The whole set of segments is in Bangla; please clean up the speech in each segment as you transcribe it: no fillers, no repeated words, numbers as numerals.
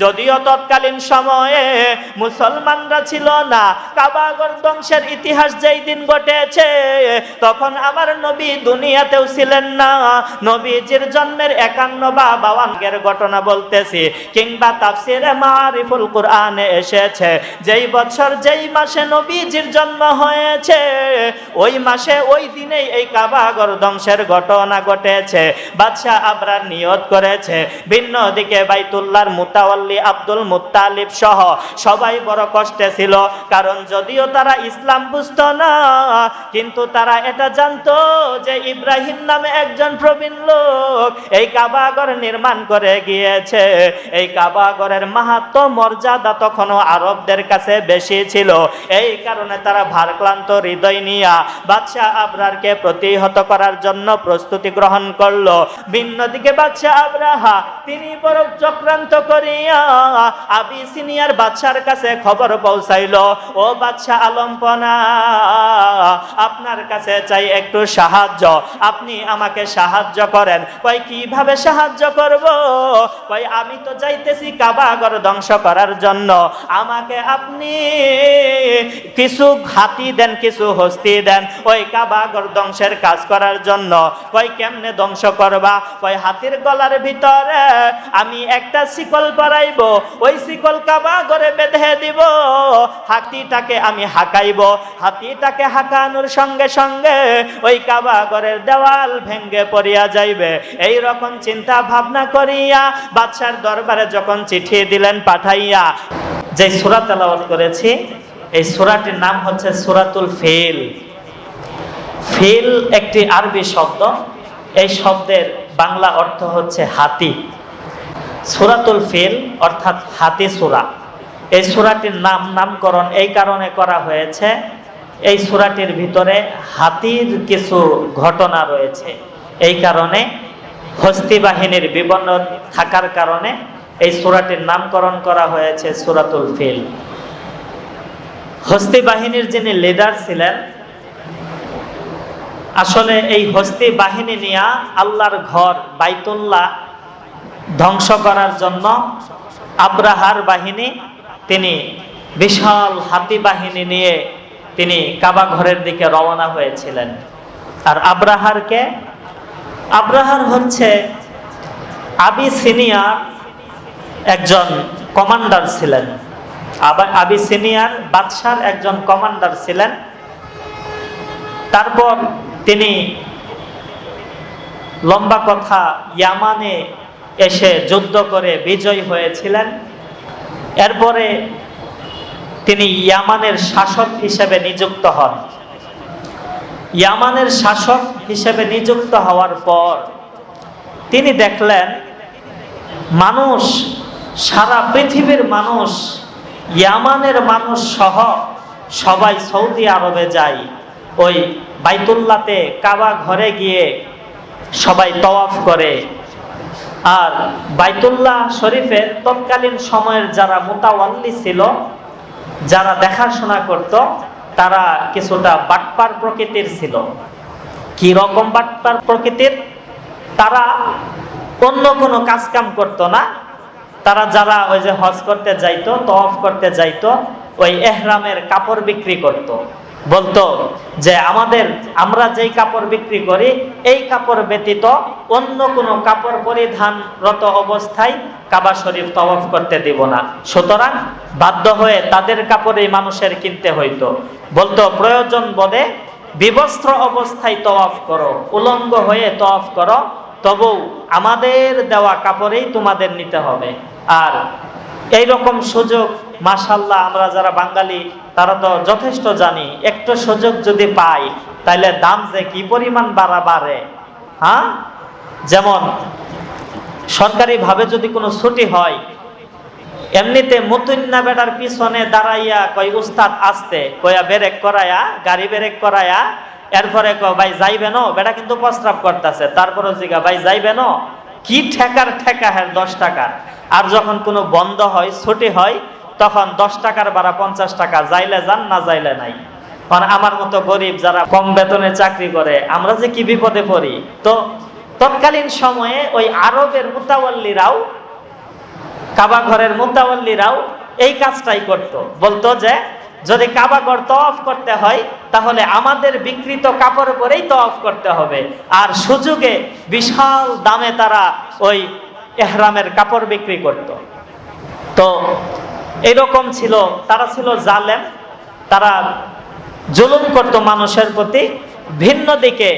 যদিও তৎকালীন সময়ে মুসলমানরা ছিল না, কাবাগর ধ্বংসের ইতিহাস যেই দিন ঘটেছে তখন আমার নবী দুনিয়াতেও ছিলেন না। নবীজির জন্মের 51 বা 52 ঘটনা বলতেছি, কিংবা তাফসিরে মারিফুল কুরআনে এসেছে যেই বছর যেই মাসে নবীজির জন্ম হয়েছে ওই মাসে ওই দিনেই এই কাবাগর ধ্বংসের ঘটনা ঘটেছে। বাদশাহ আবরার নিয়ত করেছে, ভিন্ন দিকে বাইতুল্লাহর মুতাওয়াল্লি আব্দুল মুত্তালিব সহ সবাই বড় কষ্টে ছিল, কারণ যদিও তারা ইসলাম বুঝতো না কিন্তু তারা এটা জানতো যে ইব্রাহিম নামে একজন প্রবীণ লোক এই কাবাগর নির্মাণ করে গিয়েছে। এই কাবাগরের মাহাত্ম্য মর্যাদা তখনও আরবদের কাছে বেশি ছিল। এই কারণে তারা ভারক্লান্ত হৃদয় নিয়ে বাদশাহ আবরারকে প্রতিহত করার জন্য প্রস্তুতি গ্রহণ করলো। ভিন্ন দিকে বাদশাহ আবরাহা তিনি বড় চক্রান্ত করিয়া আবিসিনিয়ার বাদশার কাছে খবর পৌঁছাইল, ও বাদশাহ আলম্পনা, আপনার কাছে চাই একটু সাহায্য, আপনি আমাকে সাহায্য করেন। কই কিভাবে সাহায্য করব? কই আমি তো যাইতেছি কাবাগর ধ্বংস করার জন্য, আমাকে আপনি কিছু হাতি দেন, কিছু হস্তি দেন ওই কাবাগর ধ্বংসের কাজ করার জন্য। কই কেমনে ধ্বংস করবা? কই হাতির গলার ভিতরে আমি একটা শিকল পরাইব, ওই শিকল কাবাগরে বেঁধে দিব, হাতিটাকে আমি হাঁকাইব, হাতিটাকে হাঁকানোর সঙ্গে সঙ্গে ওই কাবাগরের দেওয়াল ভেঙ্গে পড়িয়া যাইবে। এই রকম চিন্তা ভাবনা করিয়া বাদশার দরবারে যখন চিঠি দিলেন পাঠাইয়া, যে সূরা তেলাওয়াত করেছি এই সূরাটির নাম হচ্ছে সূরাতুল ফিল। ফিল একটি আরবি শব্দ, এই শব্দের বাংলা অর্থ হচ্ছে হাতি। সূরাতুল ফিল অর্থাৎ হাতি সূরা। এই সূরাটির নামকরণ এই কারণে করা হয়েছে, এই সূরাটির ভিতরে হাতির কিছু ঘটনা রয়েছে। এই কারণে হস্তি বাহিনীর বিবরণ থাকার কারণে এই সূরাটির নামকরণ করা হয়েছে সূরাতুল ফিল। হস্তি বাহিনীর যিনি লিডার ছিলেন, আসলে এই হস্তি বাহিনী নিয়ে আল্লাহর ঘর বাইতুল্লাহ ধ্বংস করার জন্য আব্রাহার বাহিনী, তিনি বিশাল হাতি বাহিনী নিয়ে তিনি কাবা ঘরের দিকে রওনা হয়েছিলেন। আর আব্রাহার হচ্ছে আবিসিনিয়ার একজন কমান্ডার ছিলেন, আবিসিনিয়ার বাদশার একজন কমান্ডার ছিলেন। তারপর তিনি লম্বা কথা ইয়ামানে এসে যুদ্ধ করে বিজয় হয়েছিলেন। এরপরে তিনি ইয়ামানের শাসক হিসেবে নিযুক্ত হন। ইয়ামানের শাসক হিসেবে নিযুক্ত হওয়ার পর তিনি দেখলেন মানুষ, সারা পৃথিবীর মানুষ, ইয়ামানের মানুষ সহ সবাই সৌদি আরবে যায়, ওই বাইতুল্লাহতে কাবা ঘরে গিয়ে সবাই তওয়াফ করে। আর বাইতুল্লাহ শরীফের তৎকালীন সময়ের যারা মুতাওয়াল্লি ছিল, যারা দেখাশোনা করত, তারা কিছুটা বাটপার প্রকৃতির ছিল। কি রকম বাটপার প্রকৃতির? তারা অন্য কোনো কাজ কাম করতো না। তারা যারা ওই যে হজ করতে যাইতো, তওয়াফ করতে যাইতো, ওই এহরামের কাপড় বিক্রি করত। বলতো যে আমরা যেই কাপড় বিক্রি করি এই কাপড় ব্যতীত অন্য কোনো কাপড় পরিধানরত অবস্থায় কাবা শরীফ তওয়াফ করতে দিব না। সুতরাং বাধ্য হয়ে তাদের কাপড়ই মানুষের কিনতে হইতো। বলতো প্রয়োজন বোধে বিবস্ত্র অবস্থায় তওয়াফ করো, উলঙ্গ হয়ে তওয়াফ করো, তবু আমাদের দেওয়া কাপড়েই তোমাদের নিতে হবে। আর এইরকম সুযোগ মাশাআল্লাহ আমরা যারা বাঙালি তারা তো যথেষ্ট জানি, একটু সুযোগ যদি পাই তাহলে দাম যে কি পরিমাণ বাড়ে। হ্যাঁ, যেমন সরকারিভাবে যদি কোনো ছুটি হয়, এমনিতে মুতুন্না বেটার পিছনে দাঁড়াইয়া কই উস্তাদ আসতে কয়া ব্রেক করায়া, গাড়ি ব্রেক করায়া, এরপরে ভাই যাইবেন, বেটা কিন্তু প্রস্রাব করতেছে, তারপরে জিগা ভাই যাইবেন, কি ঠেকা হ্যাঁ 10 টাকা। আর যখন কোনো বন্ধ হয়, ছুটি হয়, তখন 10 টাকার ভাড়া 50 টাকা, যাইলে যান, না যাইলে নাই। কারণ আমার মতো গরিব যারা কম বেতনে চাকরি করে আমরা যে কি বিপদে পড়ি। তো তৎকালীন সময়ে ওই আরবের মুতাওয়াল্লিরাও কাবা ঘরের মুতাওয়াল্লিরাও এই কাজটাই করত, বলতো যে যদি কাবা ঘর তওয়াফ করতে হয় তাহলে আমাদের বিকৃত কাপড় পরেই তওয়াফ করতে হবে। আর সুযোগে বিশাল দামে তারা ওই ইহরামের কাপড় বিক্রি করত। তো এরকম ছিল, তারা ছিল জালেম, তারা জুলুম করত মানুষের প্রতি। ভিন্ন দিকে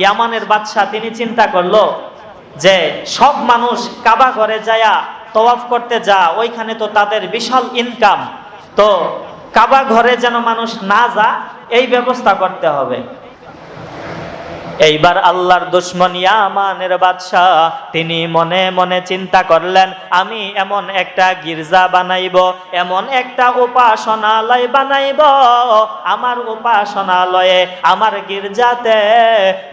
ইয়ামানের বাদশা তিনি চিন্তা করলো যে সব মানুষ কাবা ঘরে যায়া তওয়াফ করতে যা, ওইখানে তো তাদের বিশাল ইনকাম, তো কাবা ঘরে যেন মানুষ না যা এই ব্যবস্থা করতে হবে। এইবার আল্লাহর দুশমন ইয়ামানের বাদশাহ তিনি মনে মনে চিন্তা করলেন, আমি এমন একটা গির্জা বানাইব, এমন একটা উপাসনালয় বানাইব, আমার উপাসনালয়ে আমার গির্জাতে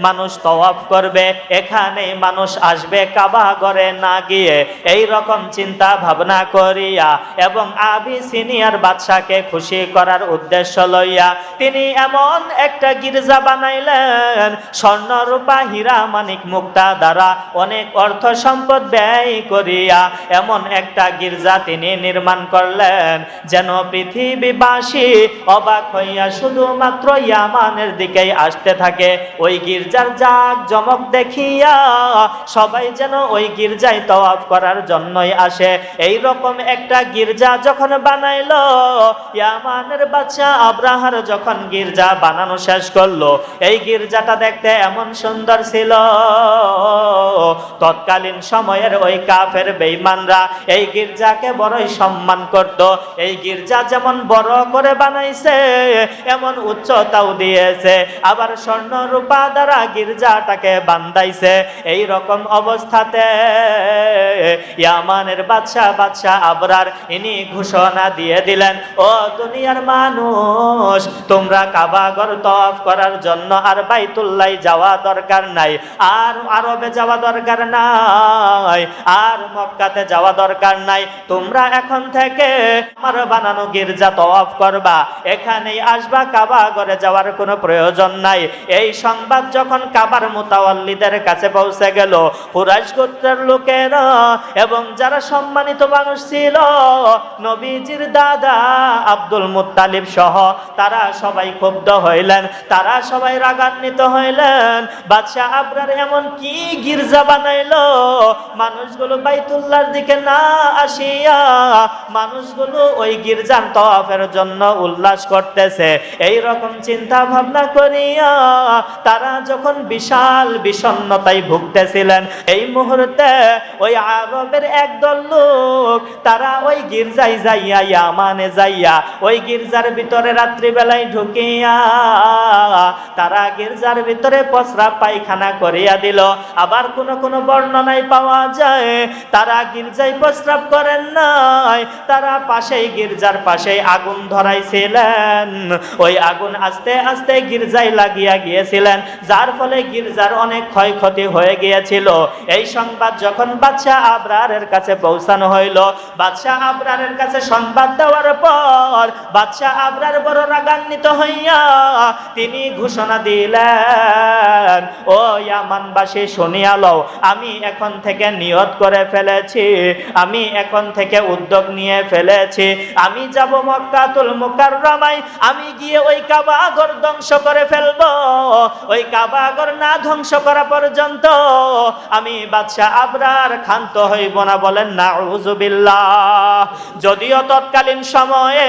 মানুষ তওয়াফ করবে, এখানে মানুষ আসবে কাবা ঘরে না গিয়ে। এই রকম চিন্তা ভাবনা করিয়া এবং আবিসিনিয়ার বাদশাকে খুশি করার উদ্দেশ্য লইয়া তিনি এমন একটা গির্জা বানাইলেন, স্বর্ণ রূপা হীরা মানিক মুক্তা দ্বারা অনেক অর্থ সম্পদ ব্যয় করিয়া এমন একটা গির্জা তিনি নির্মাণ করলেন যেন পৃথিবীবাসী অবাক হইয়া শুধুমাত্র ইয়ামানের দিকেই আসতে থাকে। ওই গির্জার জাঁকজমক দেখিয়া সবাই যেন ওই গির্জায় তওয়াফ করার জন্যই আসে। এই রকম একটা গির্জা যখন বানাইলো, ইয়ামানের বাদশা আব্রাহার যখন গির্জা বানানো শেষ করলো, এই গির্জাটা দেখতে এমন সুন্দর ছিল, তৎকালীন সময়ের ওই কাফের বেঈমানরা এই গির্জাকে বড়ই সম্মান করত। এই গির্জা যেমন বড় করে বানাইছে এমন উচ্চতাও দিয়েছে, আবার স্বর্ণ রূপা দ্বারা গির্জাটাকে বান্ধাইছে। এই রকম অবস্থাতে ইয়ামানের বাদশা আবরার ইনি ঘোষণা দিয়ে দিলেন, ও দুনিয়ার মানুষ, তোমরা কাবা ঘর তওয়াফ করার জন্য আর বাইতুল্লাহ যাওয়া দরকার নাই, আর আরবে যাওয়া দরকার নাই, আর মক্কাতে যাওয়া দরকার নাই, তোমরা এখন থেকে আমার বানানো গির্জা তওয়াফ করবা, এখানেই আসবা, কাবা ঘরে যাওয়ার কোনো প্রয়োজন নাই। এই সংবাদ যখন কাবার মুতাওয়াল্লিদের কাছে পৌঁছে গেল, কুরাইশ গোত্রের লোকেরা এবং যারা সম্মানিত মানুষ ছিল, নবীজির দাদা আব্দুল মুত্তালিব সহ তারা সবাই ক্ষুব্ধ হইলেন, তারা সবাই রাগান্বিত হইলেন। বাদশাহ আবরার এমন কি গির্জা বানাইলো, মানুষগুলো বাইতুল্লাহর দিকে না আসিয়া মানুষগুলো ওই গির্জার তওয়াফের জন্য উল্লাস করতেছে। এই রকম চিন্তা ভাবনা করিয়া তারা যখন বিশাল বিষণ্ণতায় ভুগতেছিলেন, এই মুহূর্তে ওই আরবের একদল লোক তারা ওই গির্জায় যাইয়া, ইয়ামানে যাইয়া ওই গির্জার ভিতরে রাত্রিবেলায় ঢুকিয়া তারা গির্জার ভিতরে প্রস্রাব পায়খানা করিয়া দিল। আবার কোন বর্ণনায় পাওয়া যায় তারা গির্জায় প্রস্রাব করেন নাই, তারা পাশেই গির্জার পাশেই আগুন ধরাইছিলেন, ওই আগুন আস্তে আস্তে গির্জায় লাগিয়া গিয়েছিলেন, যার ফলে গির্জার অনেক ক্ষয়ক্ষতি হয়ে গিয়েছিল। এই সংবাদ যখন বাদশাহ আবরারের কাছে পৌঁছানো হইল, বাদশাহ আবরারের কাছে সংবাদ দেওয়ার পর বাদশাহ আবরার বড় রাগান্বিত হইয়া তিনি ঘোষণা দিলেন, ও ইয়ামানবাসী শুনিয়া লও, আমি এখন থেকে নিয়ত করে ফেলেছি, আমি এখন থেকে উদ্যোগ নিয়ে ফেলেছি, আমি যাব মক্কাতুল মুকাররমায়, আমি গিয়ে ওই কাবা ঘর ধ্বংস করে ফেলব। ওই কাবা ঘর না ধ্বংস করা পর্যন্ত আমি বাদশাহ আবরার ক্ষান্ত হইব না। বলেন নাউযুবিল্লাহ। যদিও তৎকালীন সময়ে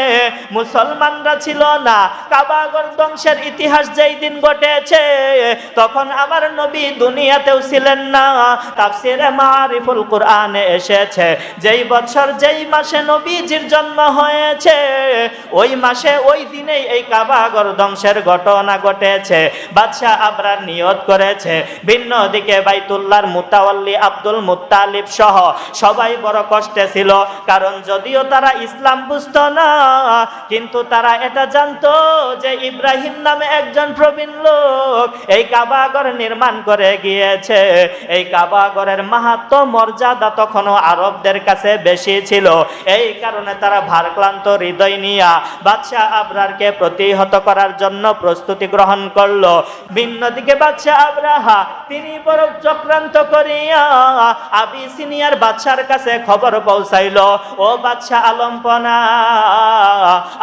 মুসলমানরা ছিল না, কাবা ঘর ধ্বংসের ইতিহাস যেই দিন ঘটেছে তখন আমার নবী দুনিয়াতেও ছিলেন না। তাফসিরে মারিফুল কুরআনে এসেছে, যেই বছর যেই মাসে নবীজির জন্ম হয়েছে ওই মাসে ওই দিনেই এই কাবা ঘর ধ্বংসের ঘটনা ঘটেছে। বাদশাহ আবরার নিয়ত করেছে। ভিন্ন দিকে বাইতুল্লাহর মুতাওয়াল্লি আব্দুল মুত্তালিব সহ সবাই বড় কষ্টে ছিল, কারণ যদিও তারা ইসলাম বুঝতো না, কিন্তু তারা এটা জানতো যে ইব্রাহিম নামে একজন প্রবীণ লোক এই কাবা ঘর নির্মাণ করে গিয়েছে। এই কাবা ঘরের মাহাত্ম্য মর্যাদা তখনও আরবদের কাছে বেশি ছিল। এই কারণে তারা ভারাক্রান্ত হৃদয় নিয়ে বাদশাহ আবরারকে প্রতিহত করার জন্য প্রস্তুতি গ্রহণ করলো। ভিন্ন দিকে বাদশাহ আবরাহা তিনি বড় চক্রান্ত করিয়া আবিসিনিয়ার বাদশার কাছে খবর পৌঁছাইল, ও বাদশাহ আলম্পনা,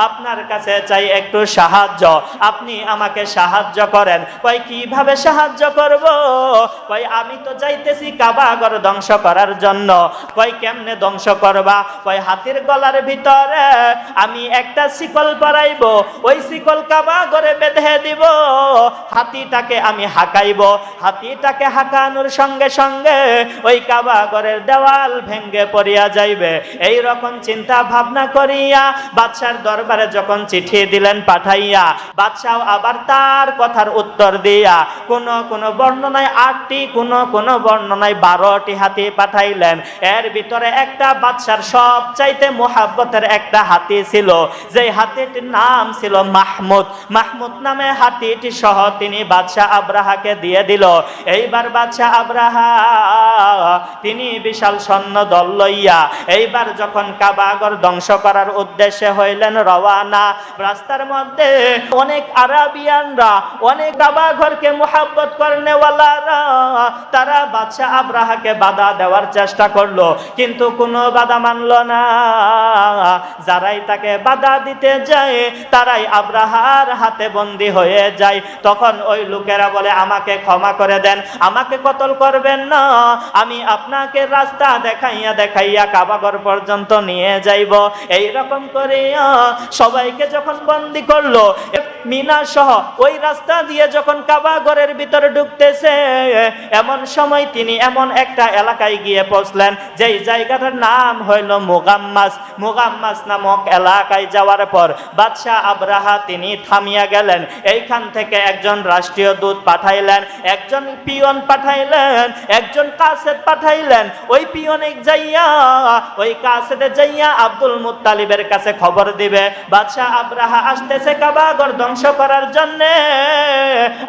আপনার কাছে চাই একটু সাহায্য, আপনি আমাকে সাহায্য করেন। কই কিভাবে সাহায্য করব? কই আমি তো যাইতেছি কাবা ঘর ধ্বংস করার জন্য। কই কেমনে ধ্বংস করবা? কই হাতির গলার ভিতরে আমি একটা শিকল পরাইব, ওই শিকল কাবা ঘরে বেঁধে দিব, হাতিটাকে আমি হাঁকাইব, হাতিটাকে হাঁকানোর সঙ্গে সঙ্গে ওই কাবা ঘরের দেওয়াল ভেঙ্গে পড়িয়া যাইবে। এই রকম চিন্তা ভাবনা করিয়া বাদশার দরবারে যখন চিঠি দিলেন পাঠাইয়া, বাদশাহ আবার তার কথার উত্তর দিয়া কোন কোন বর্ণনায় 8টি, কোন বর্ণনায় 12টি হাতি পাঠাইলেন। এর ভিতরে একটা বাদশার সবচাইতে মুহাব্বতের একটা হাতি ছিল, যেই হাতিটির নাম ছিল মাহমুদ। মাহমুদ নামে হাতিটি সহ তিনি বাদশাহ আবরাহাকে দিয়ে দিল। এইবার বাদশাহ আবরাহা তিনি বিশাল সৈন্য দল লইয়া এইবার যখন কাবা ঘর ধ্বংস করার উদ্দেশ্যে হইলেন রওয়ানা, রাস্তার মধ্যে অনেক আরাবিয়ানরা, অনেক কাবা ঘরকে মুহাব্বত করনেওয়ালারা তারা বাদশাহ আবরাহাকে বাধা দেওয়ার চেষ্টা করলো, কিন্তু কোনো বাধা মানল না। যারাই তাকে বাধা দিতে যায় তারাই আবরাহার হাতে বন্দী হয়ে যায়। তখন ওই লোকেরা বলে, আমাকে ক্ষমা করে দেন, আমাকে কতল করবেন না, আমি আপনাকে রাস্তা দেখাইয়া দেখাইয়া কাবাঘর পর্যন্ত নিয়ে যাইব। এই রকম করে সবাইকে যখন বন্দী করলো, মিনা সহ ওই রাস্তা দিয়ে যখন কাবাঘরের ভিতরে ঢুকতেছে, এমন সময় তিনি এমন একটা এলাকায় গিয়ে পৌঁছলেন যেই জায়গাটার নাম হইল মুগাম্মাস। মুগাম্মাস নামক এলাকায় যাওয়ার পর বাদশাহ আবরাহা তিনি থামিয়া গেলেন। এইখান থেকে একজন রাষ্ট্রীয় দূত পাঠাইলেন, একজন পিয়ন পাঠাইলেন, একজন কাসেদ পাঠাইলেন। ওই পিয়নে যাইয়া, ওই কাসেদে যাইয়া আব্দুল মুত্তালিবের কাছে খবর দিবে বাদশাহ আবরাহা আসতেছে কাবাঘর ধ্বংস করার জন্য,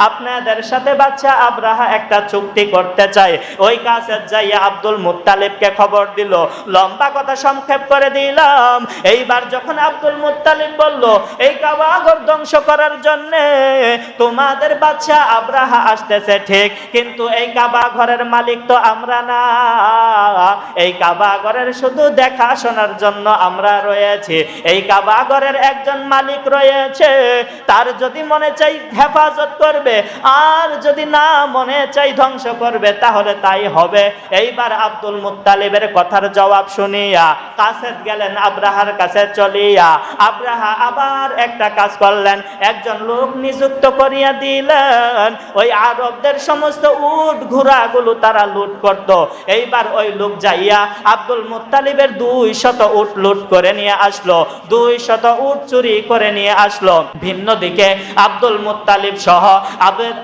আপনাদের সাথে বাদশাহ আবরাহা একটা চুক্তি করতে চায়। ওই কাসেদ যাইয়া আব্দুল মুত্তালিবকে খবর দিল। লম্বা কথা সংক্ষেপ করে দিলাম। এইবার যখন আব্দুল মুত্তালিব বলল, এই কাবাঘর ধ্বংস করার জন্য তোমাদের বাদশাহ আবরাহা আসতেছে ঠিক, কিন্তু এই কাবাঘরের মালিক তো আমরা না, এই কাবাঘরের শুধু দেখাশোনার জন্য আমরা রয়েছি। এই কাবাঘরের একজন মালিক রয়েছে, তার যদি মনে চাই হেফাজত করবে, আর যদি না মনে চাই ধ্বংস করবে, তাহলে তাই হবে। এইবার আব্দুল মুত্তালিবের কথার জবাব শুনিয়া কাসেদ গেলেন আবরাহার কাছে চলিয়া। আবরাহা আবার একটা কাজ করলেন, একজন লোক নিযুক্ত করিয়া দিলেন, ওই আরবদের সমস্ত উট ঘোড়াগুলো তারা লুট করত। এইবার ওই লোক যাইয়া আব্দুল মুত্তালিবের 200 উট লুট করে নিয়ে আসলো, 200 উট চুরি করে নিয়ে আসলো। ভিন্ন দিকে আব্দুল মুত্তালিব সহ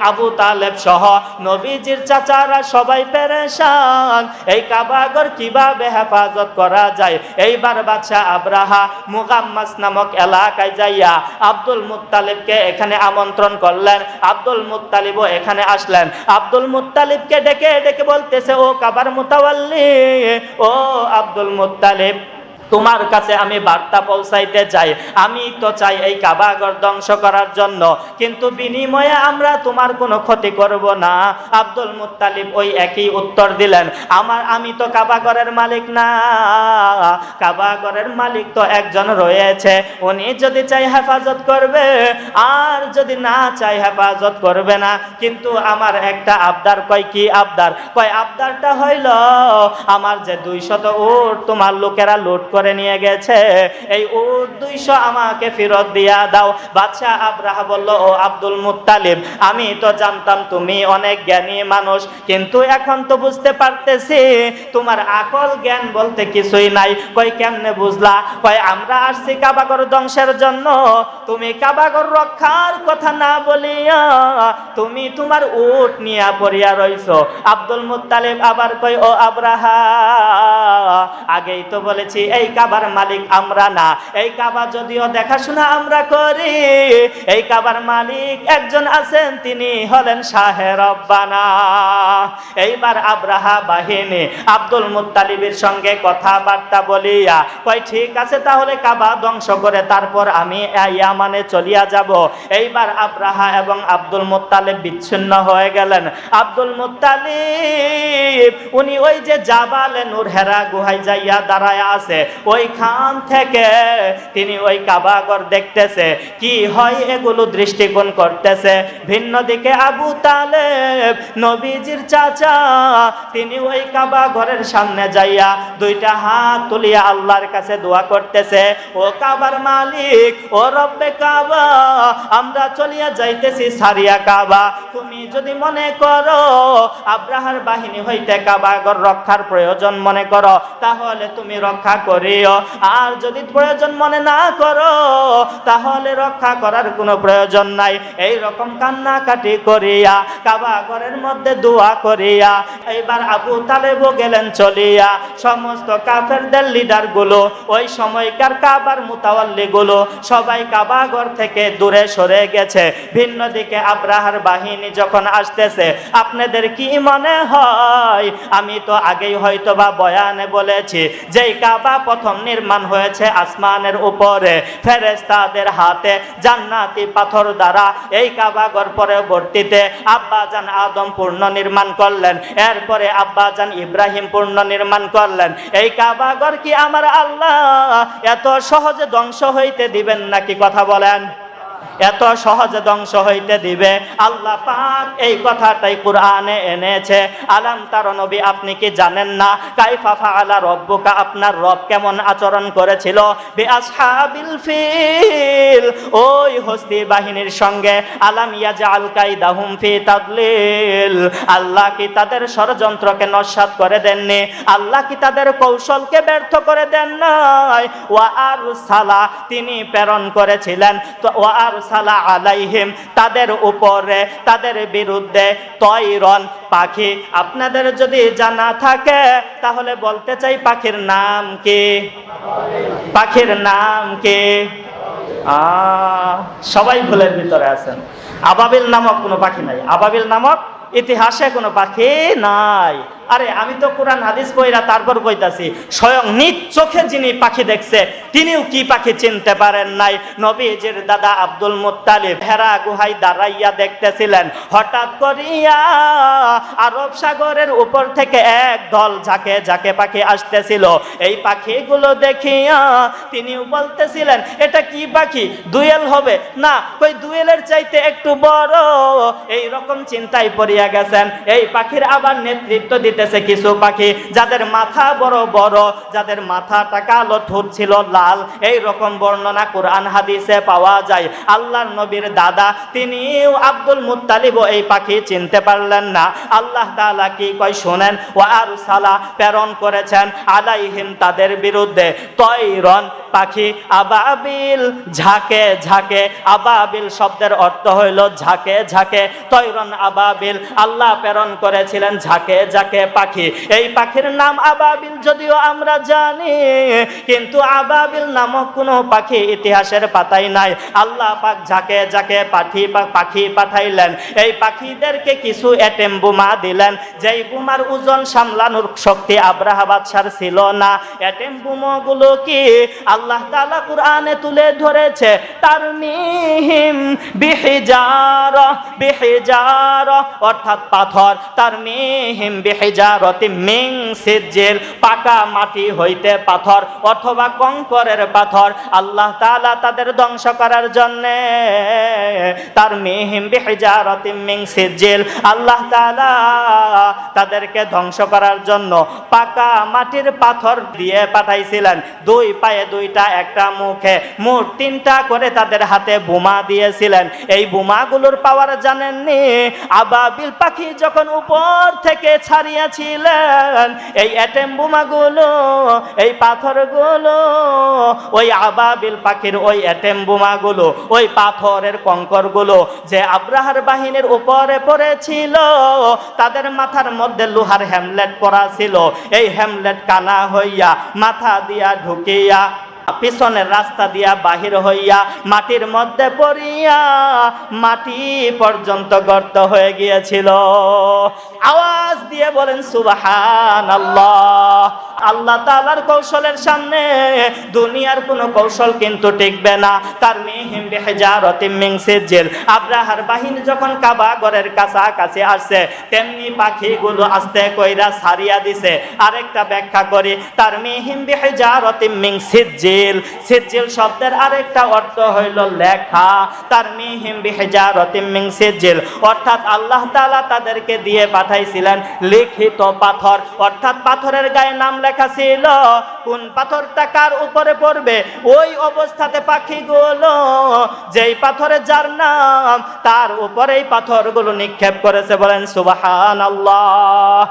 আবু তালেব সহ নবীজির চাচারা সবাই পেরেশান, এই কাবাঘর কিভাবে হেফাজত করা যায়। এইবার বাদশাহ আবরাহা মুগাম্মাস নামক এলাকায় যাইয়া আব্দুল মুত্তালিবকে এখানে আমন্ত্রণ করলেন। আব্দুল মুত্তালিবও এখানে আসলেন। আব্দুল মুত্তালিবকে ডেকে ডেকে বলতেছে, ও কাবার মুতাওয়াল্লি, ও আব্দুল মুত্তালিব, তোমার কাছে আমি বার্তা পৌঁছাইতে চাই। আমি তো চাই এই কাবাঘর ধ্বংস করার জন্য, কিন্তু বিনিময়ে আমরা তোমার কোনো ক্ষতি করব না। আব্দুল মুত্তালিব ওই একই উত্তর দিলেন, আমি তো কাবাঘরের মালিক না, কাবাঘরের মালিক তো একজন রয়েছে, উনি যদি চাই হেফাজত করবে, আর যদি না চাই হেফাজত করবে না। কিন্তু আমার একটা আবদার। কয় কি আবদার? কয় আবদারটা হইল, আমার যে 200 উট তোমার লোকেরা লুট করে নিয়ে গেছে, এই উট 200 আমাকে ফেরত দিয়া দাও। বাদশাহ আবরাহা বলল, ও আব্দুল মুত্তালিব, আমি তো জানতাম তুমি অনেক জ্ঞানী মানুষ, কিন্তু এখন তো বুঝতে পারতেছি তোমার আকল জ্ঞান বলতে কিছুই নাই। কই কেমনে বুঝলা? কয় আমরা আসছি কাবাঘর ধ্বংসের জন্য, তুমি কাবাঘর রক্ষার কথা না বলিয়া তুমি তোমার উট নিয়ে পড়িয়া রইছো। আব্দুল মুত্তালিব আবার কই, ও আবরাহা, আগেই তো বলেছি এই কাবার মালিক আমরা না। এই কাবা যদিও দেখাশোনা আমরা করি, এই কাবার মালিক একজন আছেন, তিনি হলেন শাহে রব্বানা। এইবার আব্রাহা বাহিনী আব্দুল মুত্তালিবের সঙ্গে কথাবার্তা বলিয়া কই ঠিক আছে, তাহলে কাবা ধ্বংস করে তারপর আমি ইয়ামানে চলিয়া যাব। এইবার আব্রাহা এবং আব্দুল মুত্তালিব বিচ্ছিন্ন হয়ে গেলেন। আব্দুল মুত্তালিব উনি ওই যে জাবালে নূর হেরা গুহায় যাইয়া দাঁড়ায় আছে, ওইখান থেকে তিনি ওই কাবাঘর দেখতেছে, কি হয় এগুলো দৃষ্টিকোণ করতেছে। ভিন্ন দিকে আবু তালেব নবীজির চাচা, তিনি ওই কাবা ঘরের সামনে যাইয়া দুইটা হাত তুলিয়া আল্লাহর কাছে দোয়া করতেছে, ও কাবার মালিক, ও রব্বে কাবা, আমরা চলিয়া যাইতেছি সারিয়া কাবা, তুমি যদি মনে করো আব্রাহার বাহিনী হইতে কাবা ঘর রক্ষার প্রয়োজন মনে করো, তাহলে তুমি রক্ষা করিও, আর যদি প্রয়োজন মনে না করো তাহলে রক্ষা করার কোনো প্রয়োজন নাই। এই রকম কান্নাকাটি করিয়া কাবা ঘরের মধ্যে দোয়া করিয়া এইবার আবু তালেবও গেলেন চলিয়া। সমস্ত কাফেরদের লিডার গুলো, ওই সময়কার কাবার মুতাওয়াল্লি গুলো সবাই কাবা ঘর থেকে দূরে সরে গেছে। ভিন্ন দিকে আব্রাহার বাহিনী যখন আসতেছে, আপনাদের কি মনে হয়, আমি তো আগেই হয়তোবা বয়ানে বলেছি, যেই কাবা প্রথম নির্মাণ হয়েছে আসমানের উপরে ফেরেশতাদের হাতে জান্নাতি পাথর দ্বারা, এই কাবাঘর পরবর্তীতে আব্বাজান আদম পূর্ণ নির্মাণ করলেন, এরপরে আব্বাজান ইব্রাহিম পূর্ণ নির্মাণ করলেন। এই কাবাঘর কি আমার আল্লাহ এত সহজে ধ্বংস হইতে দিবেন নাকি? কথা বলেন, এত সহজে ধ্বংস হইতে দিবে? আল্লাহ পাক এই কথাটাই কুরআনে এনেছে। আলাম তারা নবী, আপনি কি জানেন না কাইফা ফাআলা রব্বুকা, আপনার রব কেমন আচরণ করেছিল বিআসহাবিল ফিল, ওই হস্তি বাহিনীর সঙ্গে। আলাম ইয়াজআল কাইদাহুম ফি তাদলিল, আল্লাহ কি তাদের ষড়যন্ত্রকে নস্যাৎ করে দেননি? আল্লাহ কি তাদের কৌশলকে ব্যর্থ করে দেন নাই? ওয়া আরসালা, তিনি প্রেরণ করেছিলেন, তো ওয়া আরসালা আলাইহিম, তাদের উপরে তাদের বিরুদ্ধে তয়রন, পাখি। আপনাদের যদি জানা থাকে তাহলে বলতে চাই পাখির নাম কি? পাখির নাম কি? সবাই ভুলের ভিতরে আছেন। আবাবিল নামক কোনো পাখি নাই, আবাবিল নামক ইতিহাসে কোনো পাখি নাই। আরে আমি তো কোরআন হাদিস পড়া তারপর কইতাছি, স্বয়ং নিজ চোখে যিনি পাখি দেখছে তিনিও কি পাখি চিনতে পারেন নাই। নবীজির দাদা আব্দুল মুত্তালিব হেরা গুহায় দাঁড়াইয়া দেখতেছিলেন, হঠাৎ করিয়া আরব সাগরের উপর থেকে এক দল ঝাঁকে ঝাঁকে পাখি আসতেছিল। এই পাখিগুলো দেখিয়া তিনিও বলতেছিলেন, এটা কি পাখি? দুয়েল হবে না? কই দুয়েলের চাইতে একটু বড়। এই রকম চিন্তায় পড়িয়া গেছেন। এই পাখির আবার নেতৃত্ব দিতেছে কিছু পাখি যাদের মাথা বড় বড়, যাদের মাথাটা কালো, ঠোঁট ছিল লাল। এই রকম বর্ণনা কোরআন হাদিসে পাওয়া যায়। আল্লাহর নবীর দাদা তিনিও আব্দুল মুত্তালিব এই পাখি চিনতে পারলেন না। আল্লাহ তাআলা কি কয় শুনেন, ওয়া আরসালা, প্রেরণ করেছেন, আলাইহিম, তাদের বিরুদ্ধে, তয়রন, পাখি, আবাবিল, ঝাঁকে ঝাঁকে। আবাবিল শব্দের অর্থ হইল ঝাঁকে ঝাঁকে, তয়রন আবাবিল, আল্লাহ প্রেরণ করেছিলেন ঝাঁকে ঝাঁকে পাখি। এই পাখির নাম আবাবিল যদিও আমরা জানি, কিন্তু আবাবিল নামক কোনো পাখি ইতিহাসের পাতায় নাই। আল্লাহ পাক ঝাঁকে ঝাঁকে পাখি পাঠাইলেন। এই পাখিদেরকে কিছু এটেম বোমা দিলেন, যেই বোমার ওজন সামলানোর শক্তি আব্রাহা বাদশার ছিল না। এটেম বোমাগুলো কি আল্লাহ তাআলা কুরআনে তুলে ধরেছে, তারমিহিম বিহিজারা, বিহিজারা অর্থাৎ পাথর, তারমিহিম বিহিজারাতি মিন সিজিল, পাকা মাটি হইতে পাথর অথবা কংকরের পাথর। আল্লাহ তাআলা তাদের ধ্বংস করার জন্য তারমিহিম বিহিজারাতি মিন সিজিল, আল্লাহ তাআলা তাদেরকে ধ্বংস করার জন্য পাকা মাটির পাথর দিয়ে পাঠাইছিলেন। দুই পায়ে দুইটা, একটা মুখে, মোট তিনটা করে তাদের হাতে বোমা দিয়েছিলেন। এই বোমাগুলোর পাওয়ার জানেননি? আবাবিল পাখি যখন উপর থেকে ছাড়িয়ে বানিয়েছিলেন। এই অ্যাটম বোমাগুলো, এই পাথরগুলো, ওই আবাবিল পাখির ওই অ্যাটম বোমাগুলো, ওই পাথরের কঙ্করগুলো যে আব্রাহার বাহিনীর উপরে পড়েছিল, তাদের মাথার মধ্যে লোহার হ্যামলেট পরা ছিল। এই হ্যামলেট কানা হইয়া মাথা দিয়া ঢুকিয়া পিছনের রাস্তা দিয়া বাহির হইয়া মাটির মধ্যে পড়িয়া মাটি পর্যন্ত গর্ত হয়ে গিয়েছিল। আওয়াজ দিয়ে বলেন সুবহানাল্লাহ। আল্লাহ তাআলার কৌশলের সামনে দুনিয়ার কোনো কৌশল কিন্তু টিকবে না। তারমিহিম বিহিজারাতিম মিন সিজিল, আব্রাহার বাহিনী যখন কাবা ঘরের কাছাকাছি আসছে, তেমনি পাখিগুলো আস্তে কইরা ছাড়িয়া দিছে। আরেকটা ব্যাখ্যা করি, তারমিহিম বিহিজারাতিম মিন সিজিল, সিজিল শব্দের আরেকটা অর্থ হইল লেখা। তারমিহিম বিহিজারাতিম মিন সিজিল অর্থাৎ আল্লাহ তাআলা তাদেরকে দিয়ে পাঠাইছিলেন লিখিত পাথর, অর্থাৎ পাথরের গায়ে নাম লেখা ছিল। কোন পাথরটা কার উপরে পড়বে, ওই অবস্থাতে পাখিগুলো যেই পাথরে যার নাম তার উপরেই পাথরগুলো নিক্ষেপ করেছে। বলেন সুবহানাল্লাহ।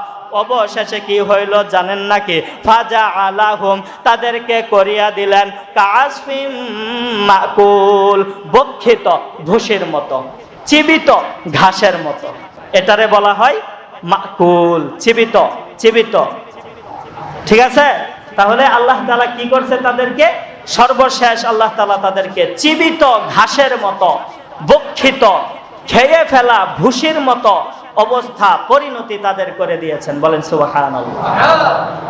অবশেষে কি হইল জানেন নাকি? ফাজা আলাহুম, তাদেরকে করিয়া দিলেন কাসফিম মাকুল, বক্ষিত ভুসির মতো, চিবিত ঘাসের মতো। এটারে বলা হয় মাকুল, চিবিত চিবিত। ঠিক আছে, তাহলে আল্লাহ তাআলা কি করছে তাদেরকে? সর্বশেষ আল্লাহ তাআলা তাদেরকে চিবিত ঘাসের মতো, বক্ষিত খেয়ে ফেলা ভুসির মতো অবস্থা, পরিণতি তাদের করে দিয়েছেন। বলেন সুবহানাল্লাহ।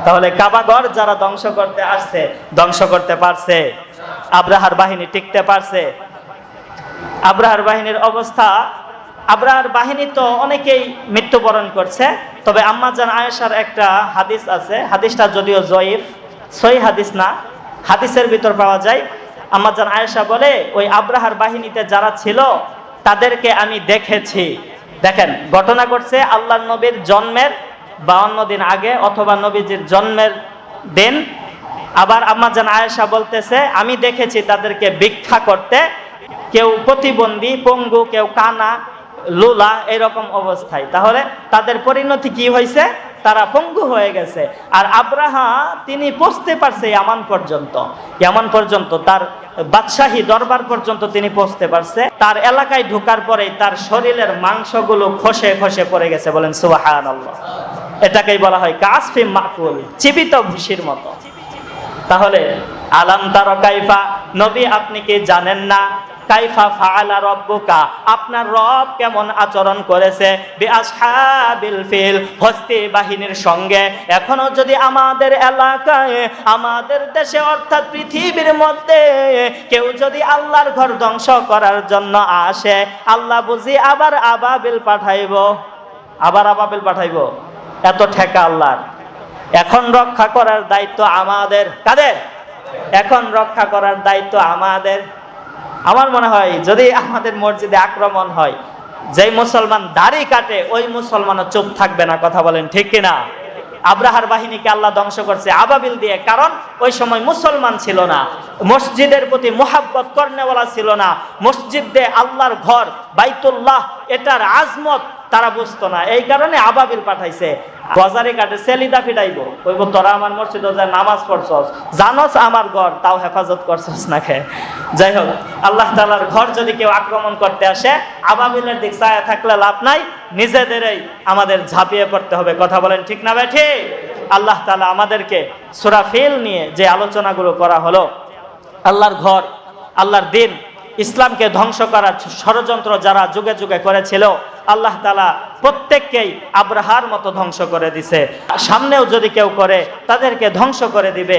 তাহলে কাবাঘর যারা ধ্বংস করতে আসছে, ধ্বংস করতে পারছে? আব্রাহার বাহিনী টিকতে পারছে? আব্রাহার বাহিনীর অবস্থা, আব্রাহার বাহিনী তো অনেকেই মৃত্যুবরণ করছে। তবে আম্মা জান আয়েশার একটা হাদিস আছে, হাদিসটা যদিও জয়ীফ, সহি হাদিস না, হাদিসের ভিতর পাওয়া যায়। আম্মা জান আয়েশা বলে, ওই আব্রাহার বাহিনীতে যারা ছিল তাদেরকে আমি দেখেছি। দেখেন, ঘটনা ঘটছে আল্লাহর নবীর জন্মের 52 দিন আগে, অথবা নবীজির জন্মের দিন। আবার আম্মা জান আয়েশা বলতেছে, আমি দেখেছি তাদেরকে ভিক্ষা করতে, কেউ প্রতিবন্ধী, পঙ্গু, কেউ কানা, লুলা, এরকম অবস্থায়। তাহলে তাদের পরিণতি কি হয়েছে? তারা পঙ্গু হয়ে গেছে। আর আব্রাহা তিনি পৌঁছতে পারছে ইয়ামান পর্যন্ত, ইয়ামান পর্যন্ত, তার বাদশাহী দরবার পর্যন্ত তিনি পৌঁছতে পারছে। তার এলাকায় ঢোকার পরেই তার শরীরের মাংসগুলো খসে খসে পড়ে গেছে। বলেন সুবহানাল্লাহ। এটাকেই বলা হয় কাসফিম মাকুল, জীবিত ভুসির মতো। তাহলে আলাম তারা কাইফা, নবী আপনি কি জানেন না? কাইফা ফাআলা রাব্বুকা, আপনার রব কেমন আচরণ করেছে বিআসহাবিল ফিল, হস্তি বাহিনীর সঙ্গে। এখনো যদি আমাদের এলাকায়, আমাদের দেশে অর্থাৎ পৃথিবীর মধ্যে কেউ যদি আল্লাহর ঘর ধ্বংস করার জন্য আসে, আল্লাহ বুঝি আবার আবাবিল পাঠাইব? আবার আবাবিল পাঠাইব? এত ঠেকা আল্লাহর। এখন রক্ষা করার দায়িত্ব আমাদের। কাদের? এখন রক্ষা করার দায়িত্ব আমাদের। আমার মনে হয় যদি আমাদের মসজিদে আক্রমণ হয়, যেই মুসলমান দাড়ি কাটে ওই মুসলমানও চুপ থাকবে না। কথা বলেন ঠিক কিনা? আব্রাহার বাহিনীকে আল্লাহ ধ্বংস করছে আবাবিল দিয়ে, কারণ ওই সময় মুসলমান ছিল না, মসজিদের প্রতি মুহাব্বত করনেওয়ালা ছিল না, মসজিদে আল্লাহর ঘর বাইতুল্লাহ এটার আজমত তারা বুঝতো না। এই কারণে আবাবিল পাঠাইছে। বাজারে কাটে সেলিদা ফিটাইব, কইব তোরা আমার মসজিদে যা নামাজ পড়ছস, জানস আমার ঘর, তাও হেফাজত করছস না খে। যাই হোক, আল্লাহ তাআলার ঘর যদি কেউ আক্রমণ করতে আসে, আবাবিলের দিক চায়া থাকলে লাভ নাই, নিজেদেরই আমাদের ঝাঁপিয়ে পড়তে হবে। কথা বলেন ঠিক না ভাই? ঠিক। আল্লাহ তাআলা আমাদেরকে সূরা ফিল নিয়ে যে আলোচনাগুলো করা হলো, আল্লাহর ঘর, আল্লাহর দিন, ইসলামকে ধ্বংস করার ষড়যন্ত্র যারা যুগে যুগে করেছিল, আল্লাহ তাআলা প্রত্যেককেই আব্রাহার মতো ধ্বংস করে দিছে। সামনেও যদি কেউ করে তাদেরকে ধ্বংস করে দিবে।